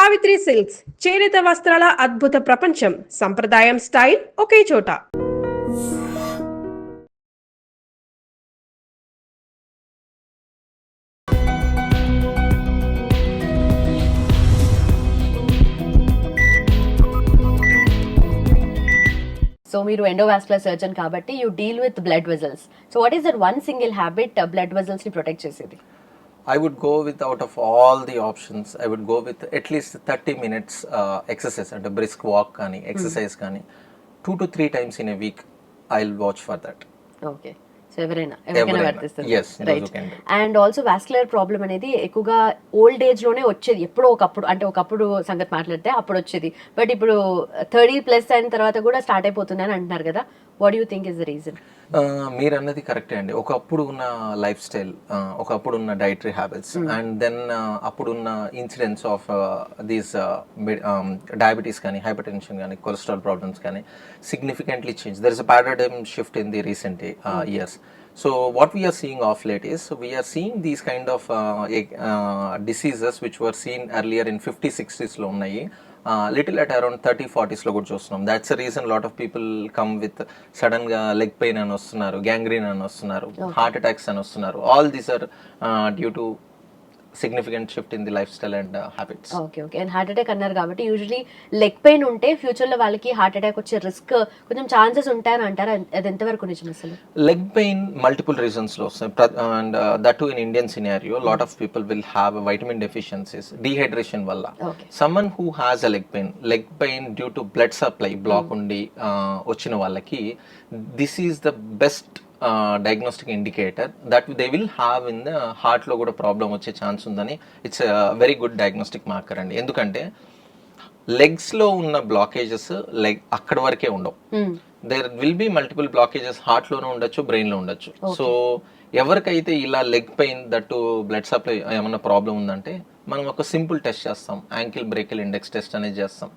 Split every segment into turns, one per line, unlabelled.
Savitri silks చేనేత వస్త్రాల అద్భుత ప్రపంచం. సంప్రదాయం స్టైల్ ఒకే చోట.
So మీరు endovascular surgeon కాబట్టి you deal with blood vessels. So what is that one single habit blood vessels ని protect చేసేది?
I would go with, out of all the options, I would go with at least 30 minutes exercise and a brisk walk కానీ exercise కానీ 2 to 3 times in a week. I'll watch for that.
Okay. So ఎవరికైనా వర్తిస్తుంది.
Yes,
right. And also vascular problem అనేది ఎక్కువగా old age లోనే వచ్చేది. ఎప్పుడో ఒకప్పుడు సంగతి మాట్లాడితే అప్పుడు వచ్చేది. బట్ ఇప్పుడు 30+ అయిన తర్వాత కూడా స్టార్ట్ అయిపోతుంది అని అంటున్నారు కదా. What you think is the reason?
మీరు అన్నది కరెక్టే అండి. ఒకప్పుడు ఉన్న లైఫ్ స్టైల్, ఒకప్పుడు ఉన్న డైటరీ హ్యాబిట్స్ అండ్ దెన్ అప్పుడున్న ఇన్సిడెంట్స్ ఆఫ్ దీస్ డయాబెటీస్ కానీ హైపర్ టెన్షన్ కానీ కొలెస్ట్రాల్ ప్రాబ్లమ్స్ కానీ significantly change. There is a paradigm shift in the recent years. So what we are seeing of late is we are seeing these kind of diseases which were seen earlier in 50s 60s lo unnayi little at around 30-40s lo kuda chustunam. That's the reason lot of people come with sudden leg pain ani vastunnaru, gangrene ani vastunnaru, heart attacks ani vastunnaru. All these are due to significant shift in the lifestyle and habits.
Okay. And heart attack అన్నారు కాబట్టి usually leg pain ఉంటే future లో వాళ్ళకి heart attack వచ్చే risk కొంచెం chances ఉంటాయని అంటారు. అది ఎంతవరకు నిజం అసలు?
లెగ్ పెయిన్ మల్టిపుల్ రీజన్స్ లో వస్తాయి and that to in Indian scenario lot of people will have vitamin deficiencies dehydration వల్ల. Someone who has a leg pain due to blood supply block ఉండి వచ్చిన వాళ్ళకి this is the best diagnostic indicator that they will have in the heart లో కూడా problem వచ్చే chance ఉందని. It's very good diagnostic marker అండి. ఎందుకంటే legs లో ఉన్న బ్లాకేజెస్ అక్కడ వరకే ఉండవు. There will be multiple blockages heart లోనే ఉండొచ్చు, బ్రెయిన్ లో ఉండొచ్చు. సో ఎవరికైతే ఇలా leg pain that blood supply ఏమన్నా ప్రాబ్లం ఉందంటే మనం ఒక సింపుల్ టెస్ట్ చేస్తాం, యాంకిల్ బ్రేకిల్ ఇండెక్స్ టెస్ట్ అనేది చేస్తాం.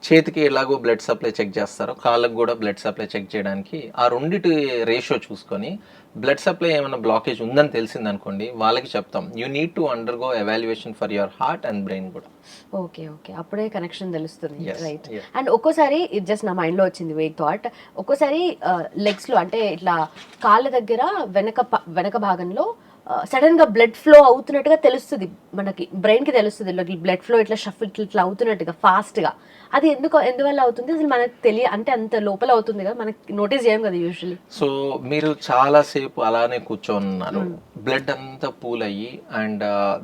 చేతికి ఎలాగో బ్లడ్ సప్లై చెక్ చేస్తారో కాళ్ళకు కూడా బ్లడ్ సప్లై చెక్ చేయడానికి ఆ రెండిటి రేషియో చూసుకొని బ్లడ్ సప్లై ఏమైనా బ్లాకేజ్ ఉందని తెలిసింది అనుకోండి వాళ్ళకి చెప్తాం you need to undergo evaluation for your heart and brain కూడా.
ఓకే. అప్పుడే కనెక్షన్ తెలుస్తుంది. రైట్. అండ్ ఒక్కోసారి ఇది జస్ట్ నా మైండ్ లో వచ్చింది వెయిట్ థాట్. ఒక్కోసారి లెగ్స్ లో అంటే ఇట్లా కాళ్ళ దగ్గర వెనక భాగంలో సడన్ గా బ్లడ్ ఫ్లో అవుతున్నట్టుగా తెలుస్తుంది, మనకి బ్రెయిన్ కి తెలుస్తుంది బ్లడ్ ఫ్లో ఇట్లా షఫిల్ ఇట్లా అవుతున్నట్టుగా ఫాస్ట్ గా. అది ఎందువల్ల అవుతుంది అసలు మనకు అంటే అంత లోపల అవుతుంది కదా, మనకి నోటీస్ చేయం కదా యూజువల్లీ.
సో మీరు చాలా సేపు అలానే కూర్చోన్నారు, బ్లడ్ అంతా పూల్ అయ్యి and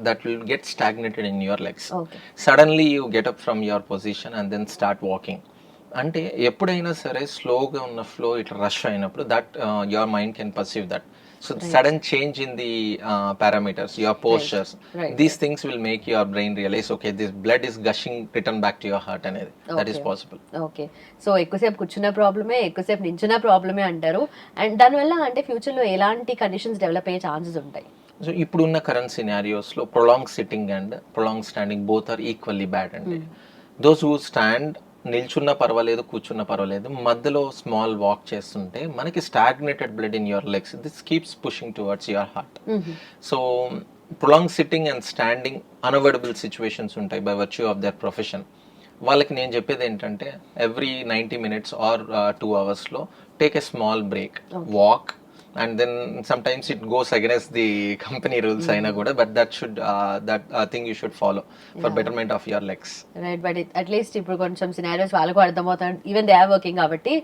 that will get stagnated in your legs. Suddenly you get up from your position and then start walking. అంటే ఎప్పుడైనా సరే స్లోగా ఉన్న ఫ్లో ఇట్లా రష్ అయినప్పుడు that your mind can perceive that. So sudden change in the parameters, your postures, these things will make your brain realize, okay, this blood is gushing return back to your heart and that is possible.
Okay. So ఎక్కువసేపు కూర్చున్న ప్రాబ్లమే, ఎక్కువసేపు నించున్న ప్రాబ్లమే అంటారు. And దానివల్ల అంటే future లో ఎలాంటి కండిషన్స్ డెవలప్ అయ్యే ఛాన్సెస్ ఉంటాయి?
సో ఇప్పుడున్న కరెంట్ సినారియోస్ లో prolong sitting and prolong standing both are equally bad అండి. దోస్ హూ స్టాండ్ నిల్చున్నా పర్వాలేదు, కూర్చున్నా పర్వాలేదు, మధ్యలో స్మాల్ వాక్ చేస్తుంటే మనకి stagnated blood in your legs, this keeps pushing towards your heart. So prolong sitting and standing unavoidable situations ఉంటాయి by virtue of their profession. వాళ్ళకి నేను చెప్పేది ఏంటంటే ఎవ్రీ 90 minutes ఆర్ 2 hours లో take a small break, walk, and then sometimes it goes against the company rules aina kuda, but that should thing you should follow for betterment of your legs.
Right, but at least ఇప్పుడు కొంచెం scenarios వాళ్ళకు అర్థమవుతాయి, even they are working కాబట్టి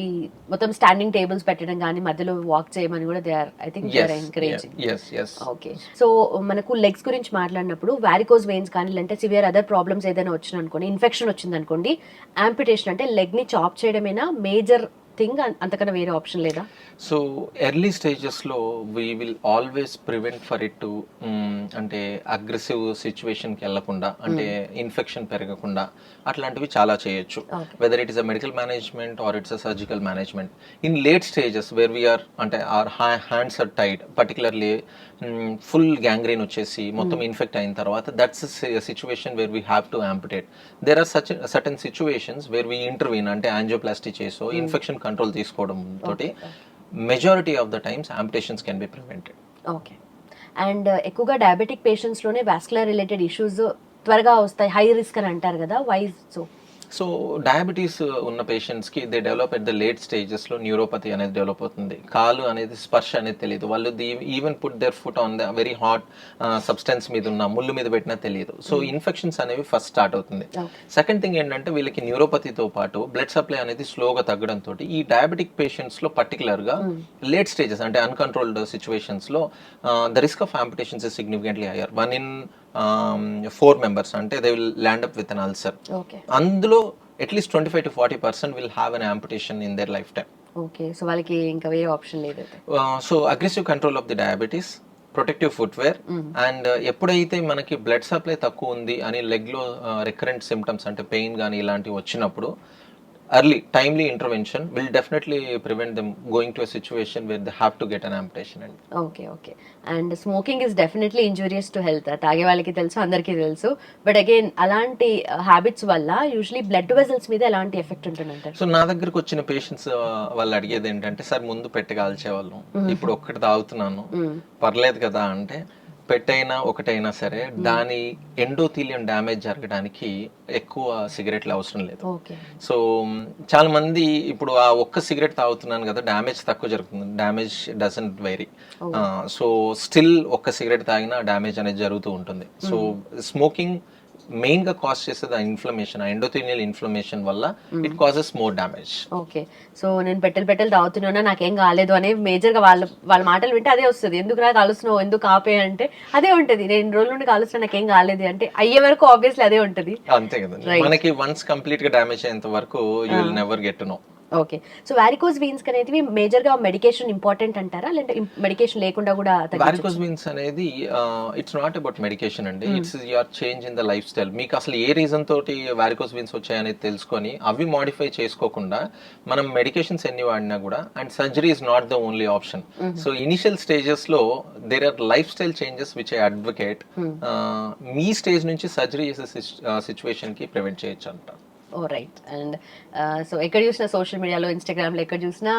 ఈ మొత్తం standing tables పెట్టడం కానీ మధ్యలో వాక్ చేయమని కూడా they are I think they are encouraging.
yes.
Okay. So మనకు లెగ్స్ గురించి మాట్లాడినప్పుడు వారికోస్ వెయిన్స్ కానీ లేదంటే సివియర్ అదర్ ప్రాబ్లమ్స్ ఏదైనా వచ్చిన అనుకోండి, ఇన్ఫెక్షన్ వచ్చింది అనుకోండి, యాంపిటేషన్ అంటే లెగ్ ని చాప్ చేయడమేనా మేజర్ థింగ్, అంతకన్నా వేరే ఆప్షన్ లేదా?
సో ఎర్లీ స్టేజెస్లో we will always prevent for it to అంటే అగ్రెసివ్ సిచ్యువేషన్కి వెళ్ళకుండా, అంటే ఇన్ఫెక్షన్ పెరగకుండా అట్లాంటివి చాలా చేయొచ్చు. Whether it is a medical management or it's a surgical management. In late stages where we're అంటే our hands are tied, particularly full gangrene వచ్చేసి మొత్తం ఇన్ఫెక్ట్ అయిన తర్వాత that's situation where we have to amputate. There are certain situations where we intervene, అంటే angioplasty చేసో infection control తీసుకోవడం తోటి majority of the times amputations can be prevented.
Okay. And ఎక్కువగా diabetic patients లోనే వాస్కులర్ రిలేటెడ్ ఇష్యూస్ త్వరగా వస్తాయి, high risk అని అంటారు కదా, వై సో?
సో డయాబెటీస్ ఉన్న పేషెంట్స్కి they develop at the late స్టేజెస్లో న్యూరోపతి అనేది డెవలప్ అవుతుంది. కాలు అనేది స్పర్శ అనేది తెలియదు, వాళ్ళు even put their foot on the very hot substance మీద ఉన్న ముళ్ళు మీద పెట్టినా తెలియదు. సో ఇన్ఫెక్షన్స్ అనేవి ఫస్ట్ స్టార్ట్ అవుతుంది. సెకండ్ థింగ్ ఏంటంటే వీళ్ళకి న్యూరోపతితో పాటు బ్లడ్ సప్లై అనేది స్లోగా తగ్గడంతో ఈ డయాబెటిక్ పేషెంట్స్లో పర్టికులర్గా లేట్ స్టేజెస్ అంటే అన్కంట్రోల్డ్ సిచ్యువేషన్స్లో the risk of amputations is significantly higher. 1 in 4 members అంటే they will land up with an ulcer. అందులో at least 25 to 40% will have an amputation in their life time.
Okay, so వాళ్ళకి ఇంకా వేరే ఆప్షన్ లేదు.
So aggressive control of the diabetes, protective footwear, and ఎప్పుడైతే మనకి blood supply తక్కువ ఉంది అని లెగ్ లో రికరెంట్ సిమ్టమ్స్ అంటే పెయిన్ కానీ ఇలాంటివి వచ్చినప్పుడు early timely intervention will definitely prevent them going to a situation where they have to get an amputation.
Okay. And smoking is definitely injurious to health. తాగే వాళ్ళకి తెలుసు, అందరికీ తెలుసు. బట్ అగైన్ అలాంటి హ్యాబిట్స్ వల్ల యూజువల్లీ బ్లడ్ వెజల్స్ మీద ఎలాంటి effect ఉంటుందంటారు?
సో నా దగ్గరకు వచ్చిన పేషెంట్స్ వాళ్ళు అడిగేది ఏంటంటే, సార్ ముందు పెట్టి కాల్చేవాళ్ళం, ఇప్పుడు ఒక్కటి తాగుతున్నాను పర్లేదు కదా అంటే, పెట్టైనా ఒకటైనా సరే దాని ఎండోథీలియం డ్యామేజ్ జరగడానికి ఎక్కువ సిగరెట్లు అవసరం లేదు. సో చాలా మంది ఇప్పుడు ఆ ఒక్క సిగరెట్ తాగుతున్నాను కదా డ్యామేజ్ తక్కువ జరుగుతుంది, damage doesn't very. So still ఒక్క సిగరెట్ తాగినా డ్యామేజ్ అనేది జరుగుతూ ఉంటుంది. సో స్మోకింగ్ మెయిన్ గా కాజ్ చేసేది ఆ ఇన్ఫ్లమేషన్, ఆ ఎండోథీలియల్ ఇన్ఫ్లమేషన్ వల్ల it causes more damage.
Okay, so నేను పెట్టెలు తాగుతున్నా నాకేం కాలేదు అనే మేజర్ గా వాళ్ళ మాటలు వింటే అదే వస్తుంది. ఎందుకు నాకు కాలుస్తున్నావు, ఎందుకు ఆపే అంటే అదే ఉంటది. నేను రోజుల నుండి కాలుస్తున్నా నాకేం కాలేదు అంటే అయ్యే వరకు ఆబ్వియస్లీ అదే ఉంటది.
అంతే కదా, మనకి వన్స్ కంప్లీట్ గా డ్యామేజ్ అయ్యేంత వరకు you will never get to know.
Okay, so varicose veins అనేది మేజర్ గా మెడికేషన్ ఇంపార్టెంట్ అంటారా, లేదంటే మెడికేషన్ లేకుండా కూడా?
వారికోస్ వీన్స్ అనేది ఇట్స్ నాట్ అబౌట్ మెడికేషన్ అండి, it's your change in the lifestyle. మీకు అసలు ఏ రీజన్ తోటి వారికోస్ వీన్స్ వచ్చాయనేది తెలుసుకొని అవి మాడిఫై చేసుకోకుండా మనం మెడికేషన్స్ ఎన్ని వాడినా కూడా, and surgery is not the only option. So initial stages లో there are life style changes which I advocate. Me stage నుంచి సర్జరీ చేసే సిచ్యువేషన్ కి ప్రివెంట్ చేయొచ్చు అంట.
రైట్. అండ్ సో ఎక్కడ చూసినా సోషల్ మీడియాలో, ఇన్స్టాగ్రామ్లో ఎక్కడ చూసినా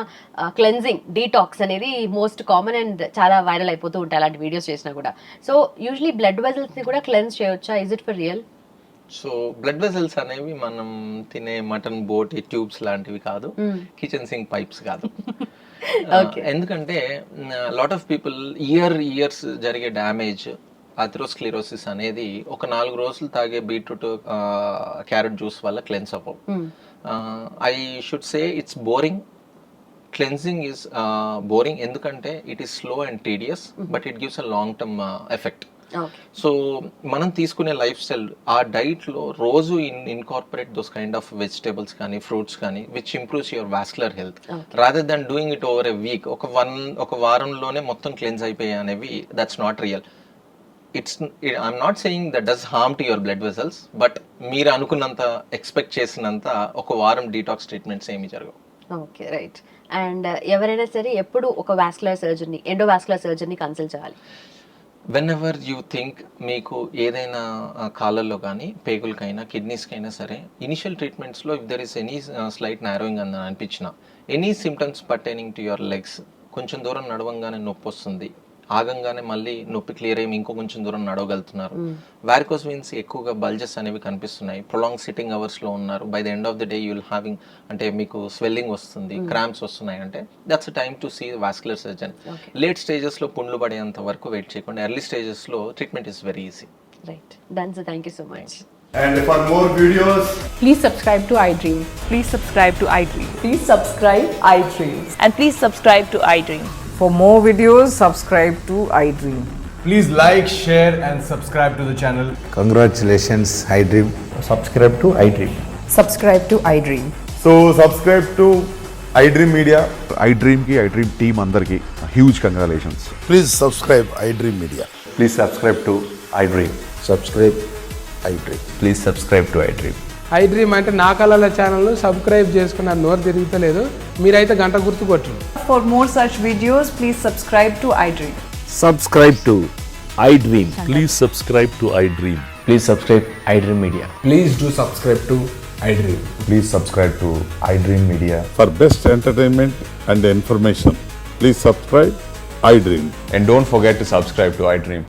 క్లెన్జింగ్, డీటాక్స్ అనేది మోస్ట్ కామన్ అండ్ చాలా వైరల్ అయిపోతూ ఉంటాయి అలాంటి వీడియోస్ చేసినా కూడా. సో యూజువలీ బ్లడ్ వెజల్స్ ని కూడా క్లెన్స్ చేయొచ్చా? Is it for real?
So blood vessels అనేవి మనం తినే మటన్ బోటి ట్యూబ్స్ లాంటివి కాదు, కిచెన్ సింక్ పైప్స్ కాదు. ఎందుకంటే లాట్ ఆఫ్ పీపుల్ ఇయర్స్ జరిగే డ్యామేజ్, అథెరోస్క్లెరోసిస్ అనేది ఒక 4 రోజులు తాగే బీట్రూట్ క్యారెట్ జ్యూస్ వల్ల క్లెన్స్ అవ్వవు. I should say it's boring. Cleansing is boring ఎందుకంటే it is slow and tedious, but it gives a long term effect. So మనం తీసుకునే లైఫ్ స్టైల్, ఆ డైట్ లో రోజు incorporate those kind of vegetables కానీ fruits కానీ which improves your vascular health, rather than doing it over a week. ఒక వారంలోనే మొత్తం క్లెన్స్ అయిపోయాయి అనేవి that's not real. I'm not saying that does harm to your blood vessels, but మీరు అనుకున్నంత expect చేసినంత ఒక వారం డీటాక్స్ ట్రీట్మెంట్స్ ఏమి జరగవు.
Okay, right. అండ్ ఎవరైనా సరే ఎప్పుడు ఒక వాస్కులర్ సర్జన్, ఎండోవాస్కులర్ సర్జన్ ని కన్సల్ట్ చేయాలి?
whenever you think మీకు ఏదైనా కాళ్ళల్లో కానీ పేగులకైనా కిడ్నీస్కైనా సరే ఇనిషియల్ ట్రీట్మెంట్స్లో if there is any slight narrowing అని అనిపించిన, any symptoms pertaining to your legs, కొంచెం దూరం నడవంగానే నొప్పి వస్తుంది, ఆగంగానే మళ్ళీ నొప్పి క్లియర్ అయ్యి ఇంకో కొంచెం దూరం నడవగలుగుతున్నారు, వారికోస్ వీన్స్ ఎక్కువగా బల్జెస్ అనేవి కనిపిస్తున్నాయి, ప్రొలాంగ్ సిట్టింగ్ అవర్స్ లో ఉన్నారు, by the end of the day you will having అంటే మీకు స్వెల్లింగ్ వస్తుంది, క్రాంప్స్ వస్తున్నాయి అంటే that's time to see vascular surgeon. Late stages లో పుండ్లు పడేంత వరకు వెయిట్ చేయకుండా ఎర్లీ స్టేజెస్ లో treatment is very easy.
Right, done sir, thank you so much.
And for more videos,
please subscribe to iDream.
Please subscribe to iDream.
Please subscribe iDream.
And please subscribe to iDream.
For more videos, subscribe to iDream.
please like, share and subscribe to the channel.
Congratulations, iDream.
Subscribe to iDream.
Subscribe to iDream.
So subscribe to iDream Media.
iDream ki iDream team andarki huge congratulations.
Please subscribe iDream Media.
Please subscribe to iDream.
Subscribe iDream.
Please subscribe to iDream.
iDream అంటే నా కళల ఛానల్ను subscribe చేసుకున్న నోరు తిరుగుతలేదు, మీరైతే గంట గుర్తు కొట్టండి.
For more such videos, please subscribe to iDream.
Subscribe to iDream. Please subscribe to iDream.
Please subscribe iDream Media.
Please do subscribe to iDream.
Please subscribe to iDream Media.
For best entertainment and information, please subscribe iDream.
And don't forget to subscribe to iDream.